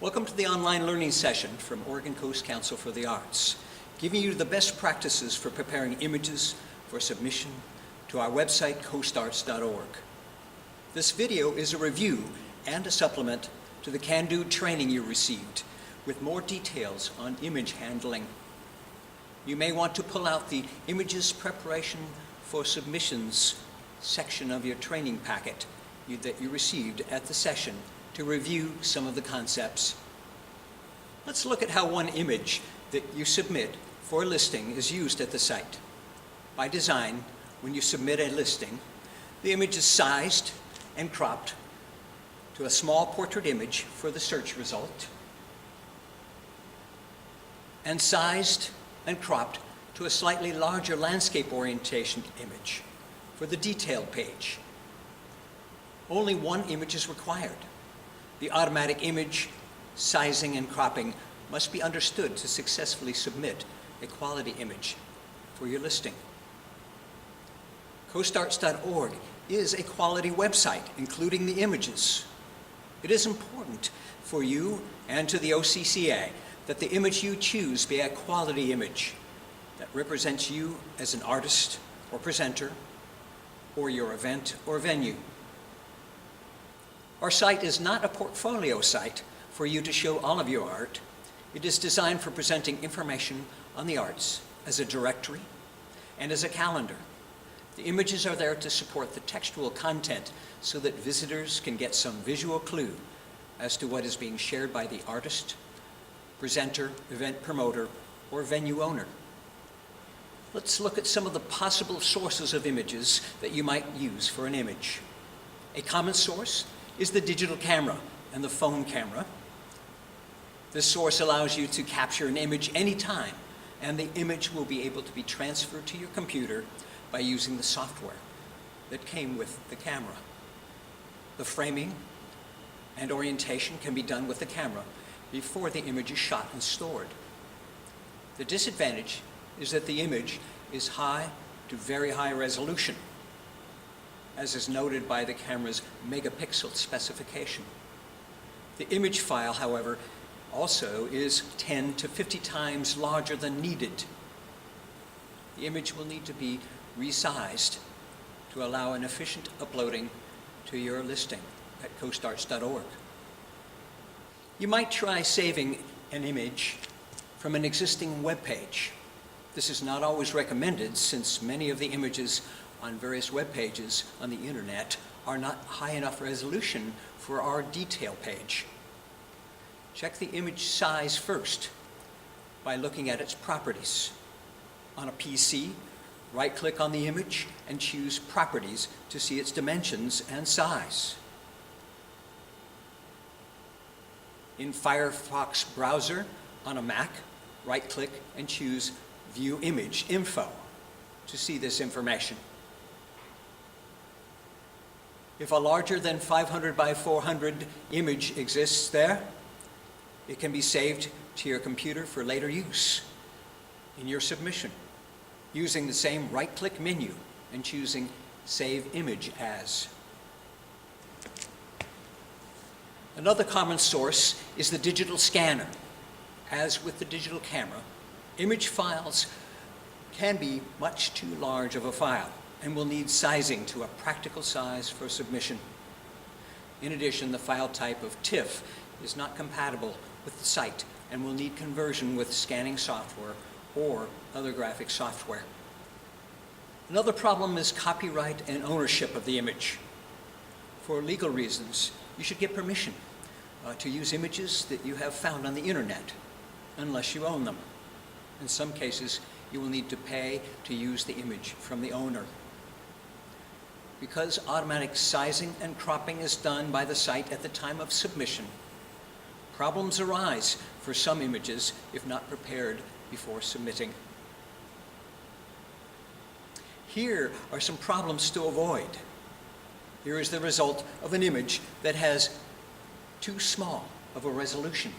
Welcome to the online learning session from Oregon Coast Council for the Arts, giving you the best practices for preparing images for submission to our website, coastarts.org. This video is a review and a supplement to the can-do training you received with more details on image handling. You may want to pull out the Images Preparation for Submissions section of your training packet that you received at the session to review some of the concepts. Let's look at how one image that you submit for a listing is used at the site. By design, when you submit a listing, the image is sized and cropped to a small portrait image for the search result, and sized and cropped to a slightly larger landscape orientation image for the detailed page. Only one image is required. The automatic image sizing and cropping must be understood to successfully submit a quality image for your listing. coastarts.org is a quality website, including the images. It is important for you and to the OCCA that the image you choose be a quality image that represents you as an artist or presenter or your event or venue. Our site is not a portfolio site for you to show all of your art. It is designed for presenting information on the arts as a directory and as a calendar. The images are there to support the textual content so that visitors can get some visual clue as to what is being shared by the artist, presenter, event promoter, or venue owner. Let's look at some of the possible sources of images that you might use for an image. A common source is the digital camera and the phone camera. This source allows you to capture an image anytime, and the image will be able to be transferred to your computer by using the software that came with the camera. The framing and orientation can be done with the camera before the image is shot and stored. The disadvantage is that the image is high to very high resolution, as is noted by the camera's megapixel specification. The image file, however, also is 10 to 50 times larger than needed. The image will need to be resized to allow an efficient uploading to your listing at coastarts.org. You might try saving an image from an existing web page. This is not always recommended, since many of the images on various web pages on the internet are not high enough resolution for our detail page. Check the image size first by looking at its properties. On a PC, right-click on the image and choose Properties to see its dimensions and size. In Firefox browser on a Mac, right-click and choose View Image Info to see this information. If a larger than 500 by 400 image exists there, it can be saved to your computer for later use in your submission, using the same right-click menu and choosing Save Image As. Another common source is the digital scanner. As with the digital camera, image files can be much too large of a file and will need sizing to a practical size for submission. In addition, the file type of TIFF is not compatible with the site and will need conversion with scanning software or other graphic software. Another problem is copyright and ownership of the image. For legal reasons, you should get permission to use images that you have found on the internet, unless you own them. In some cases, you will need to pay to use the image from the owner. Because automatic sizing and cropping is done by the site at the time of submission, problems arise for some images if not prepared before submitting. Here are some problems to avoid. Here is the result of an image that has too small of a resolution.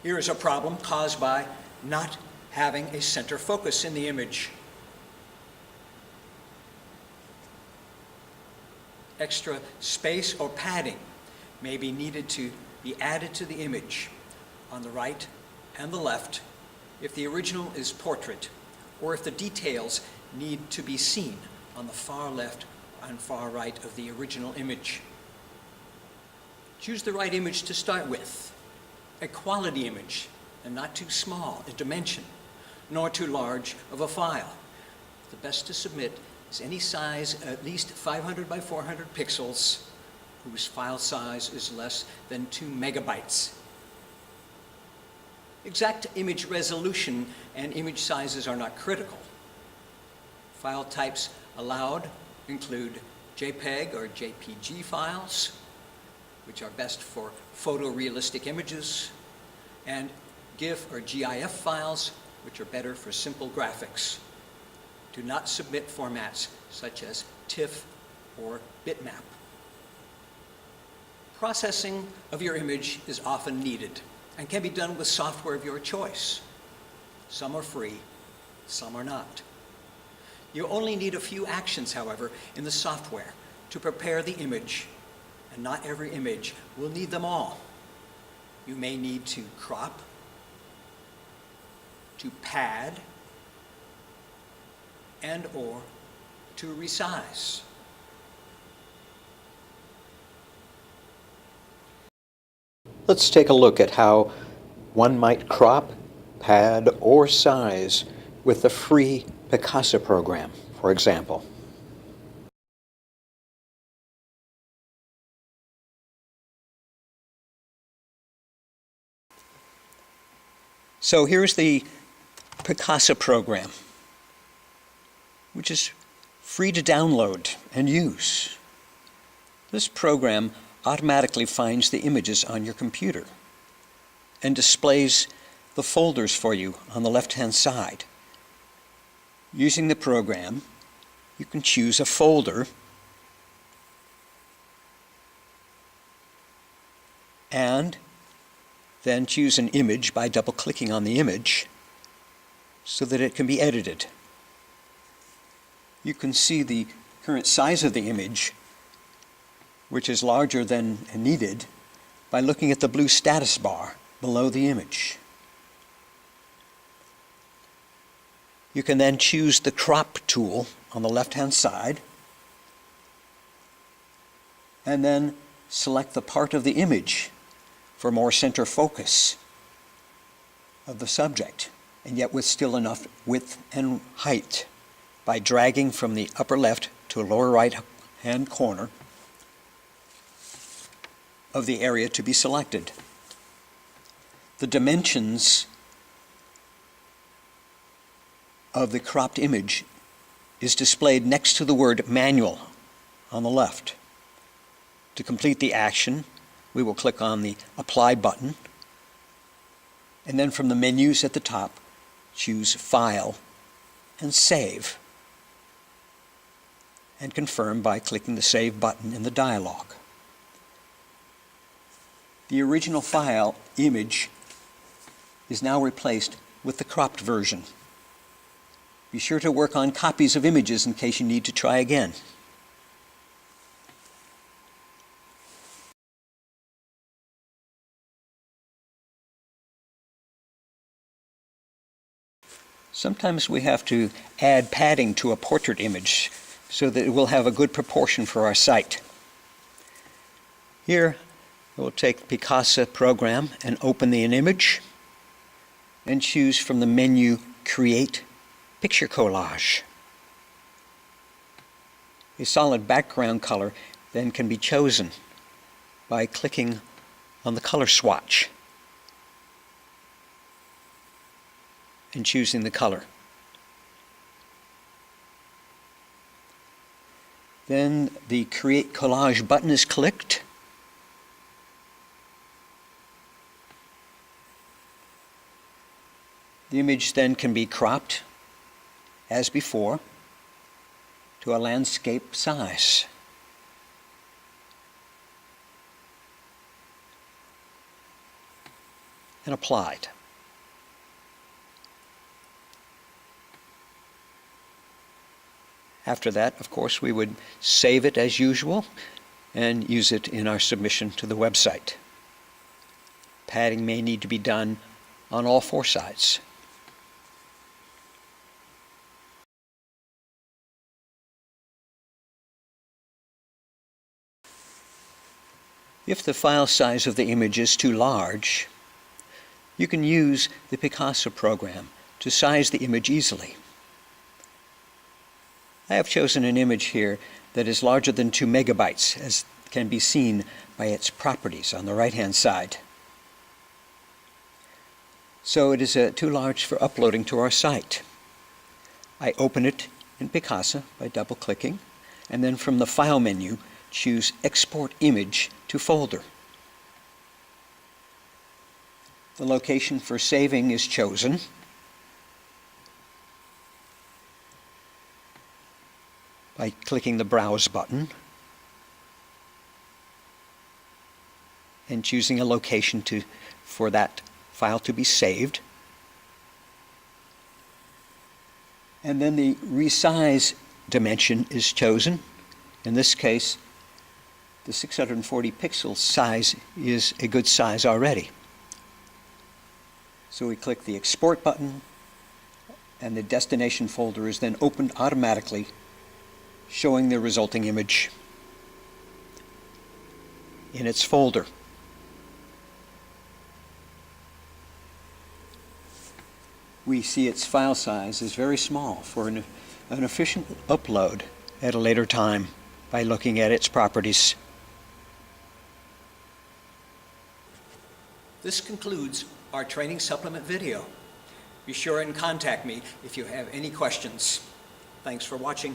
Here is a problem caused by not having a center focus in the image. Extra space or padding may be needed to be added to the image on the right and the left if the original is portrait, or if the details need to be seen on the far left and far right of the original image. Choose the right image to start with. A quality image, and not too small in dimension, nor too large of a file. The best to submit is any size at least 500 by 400 pixels, whose file size is less than 2 megabytes. Exact image resolution and image sizes are not critical. File types allowed include JPEG or JPG files, which are best for photorealistic images, and GIF or GIF files, which are better for simple graphics. Do not submit formats such as TIFF or bitmap. Processing of your image is often needed and can be done with software of your choice. Some are free, some are not. You only need a few actions, however, in the software to prepare the image, and not every image will need them all. You may need to crop, to pad, and/or to resize. Let's take a look at how one might crop, pad, or size with the free Picasso program, for example. So here's the Picasso program, which is free to download and use. This program automatically finds the images on your computer and displays the folders for you on the left-hand side. Using the program, you can choose a folder and then choose an image by double-clicking on the image so that it can be edited. You can see the current size of the image, which is larger than needed, by looking at the blue status bar below the image. You can then choose the crop tool on the left-hand side and then select the part of the image for more center focus of the subject, and yet with still enough width and height, by dragging from the upper left to lower right-hand corner of the area to be selected. The dimensions of the cropped image is displayed next to the word manual on the left. To complete the action, we will click on the Apply button, and then from the menus at the top, choose File and Save, and confirm by clicking the Save button in the dialog. The original file image is now replaced with the cropped version. Be sure to work on copies of images in case you need to try again. Sometimes we have to add padding to a portrait image so that it will have a good proportion for our site. Here, we'll take the Picasso program and open an image and choose from the menu Create Picture Collage. A solid background color then can be chosen by clicking on the color swatch and choosing the color. Then the Create Collage button is clicked. The image then can be cropped, as before, to a landscape size. And applied. After that, of course, we would save it as usual and use it in our submission to the website. Padding may need to be done on all four sides. If the file size of the image is too large, you can use the Picasso program to size the image easily. I have chosen an image here that is larger than 2 megabytes, as can be seen by its properties on the right-hand side. So it is too large for uploading to our site. I open it in Picasso by double-clicking, and then from the File menu, choose Export Image to Folder. The location for saving is chosen. By clicking the Browse button and choosing a location for that file to be saved. And then the resize dimension is chosen. In this case, the 640 pixel size is a good size already. So we click the Export button, and the destination folder is then opened automatically, showing the resulting image in its folder. We see its file size is very small for an efficient upload at a later time by looking at its properties. This concludes our training supplement video. Be sure and contact me if you have any questions. Thanks for watching.